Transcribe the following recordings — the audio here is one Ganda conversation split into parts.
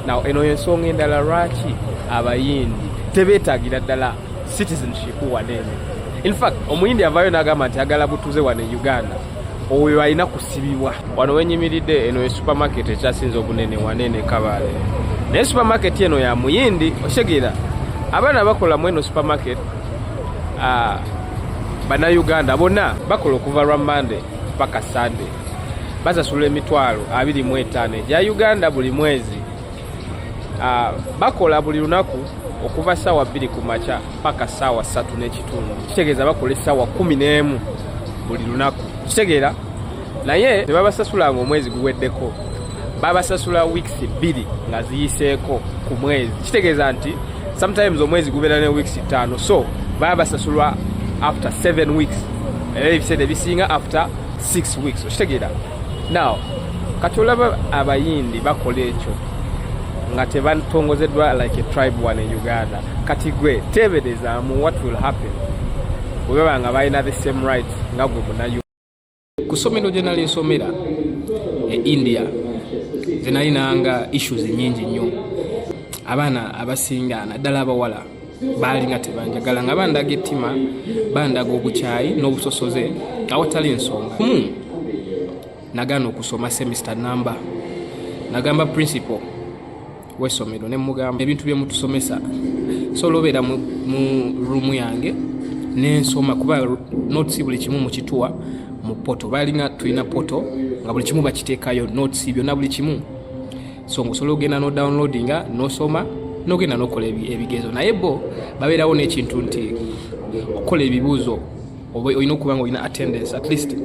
Now eno ensonga endala lwaki abayindi tebeetagira ddala citizenship wanene. In fact omuyindi avaayo n'agamba nti agala butuze wano e Uganda oyo alina kusibibwa. Wano wenyimiridde eno supermarket ekyasinze obunene wanene Kabale. Naye supermarket eno ya muyindi oshegera abaana bakola mu eno supermarket bana Uganda bonna bakola okuva lwa Monday paka Sunday. Basasula emitwalo 25 ja Uganda buli mwezi. Bakola buli lunaku okuva sawa 2 ku makya paka sawa 3 n'ekitundu. Kitegeeza bakola sawa 11 buli lunaku. Kitegeera naye tebabasasula omwezi guweddeko. Babasasula weeks 2 nga ziyiseeko ku mwezi. Kitegeeza nti sometimes omwezi gubeera ne weeks 5. So babasasulwa after 7 weeks. Ebiseera bisinga after 6 weeks. Kitegeera. Now katulaba abayindi bakola ekyo nga tebatongozeddwa like a tribe one in Uganda. Kati gwe teberezaamu what will happen bwebaba nga balina the same rights nga gwe munayo. Ku ssomero gye nali nsomera e India ze nalinanga issues nyingi nnyo. Abaana abasinga naddala abawala baali nga tebanjagala nga bandaga ettima bandaga obukyayi n'obusosoze awatali nsonga. Nagano okusoma semester number. Nagamba principal w'essomero ne mugamba ebintu bye mutusomesa solobera mu room yange n'ensoma kuba notes buli kimu mu kituwa mu poto. Balinga tulina poto nga buli kimu bakiteekayo notes byonna buli kimu. So ng'osobola ogenda no downloadinga n'osoma n'ogenda n'okola ebigezo. Naye bo babeerawo n'ekintu nti okola ebibuuzo olina okuba nga olina attendance at least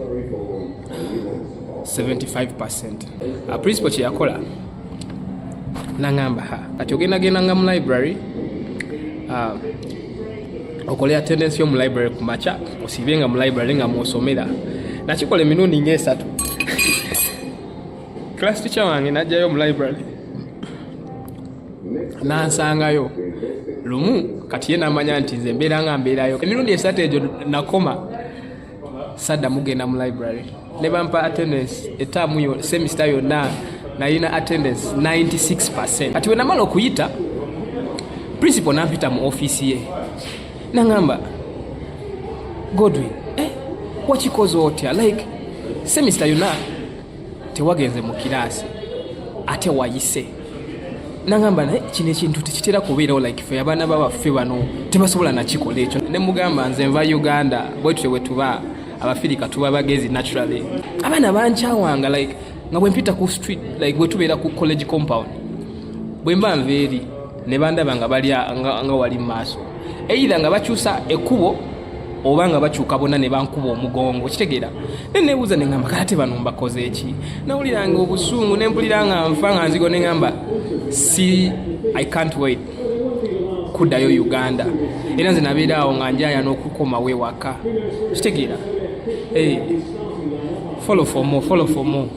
75%. Principal kye yakola nangamba kati ogenda nga mu library okole attendance yo mu library ku makya osibe nga mu library nga mwosomera. Nakikola emirundi nga 3. Class teacher wange najjayo mu library nansangayo lumu kati ye namanya nti nze mbeerayo emirundi 3 egyo nakoma sadda mugenda mu library ne bampa attendance etamu yo semester yonna nalina attendance 96%. Kati we namala okuyita principal nampita mu office ye nangamba Godwin wakikoze otya like semester yonna tewagenze mu kirasi ate wayise. Nangamba kino ekintu tekitera kubeerawo like fe abaana babaffe bano tebasobola nakikola ekyo. Ne mugamba nze nva Uganda bwetu we tuba abafirika tuba bagezi naturally. Abaana bankyawanga like nga bwe mpita ku street like bwe tubeera ku college compound bwe mba nveeri ne bandaba nga bali nga wali maaso either nga bakyusa ekkubo oba nga bakyuka bonna ne bankuba omugongo. Kitegeera nebuuza ne ngamba kati bano mbakoze eki nawuliranga obusungu ne mpulira nga nfa nga nzigo ne ngamba I can't wait kuddayo Uganda. Era nze nabeeraawo nga njaya n'okukomawo ewaka. Kitegeera follow for more.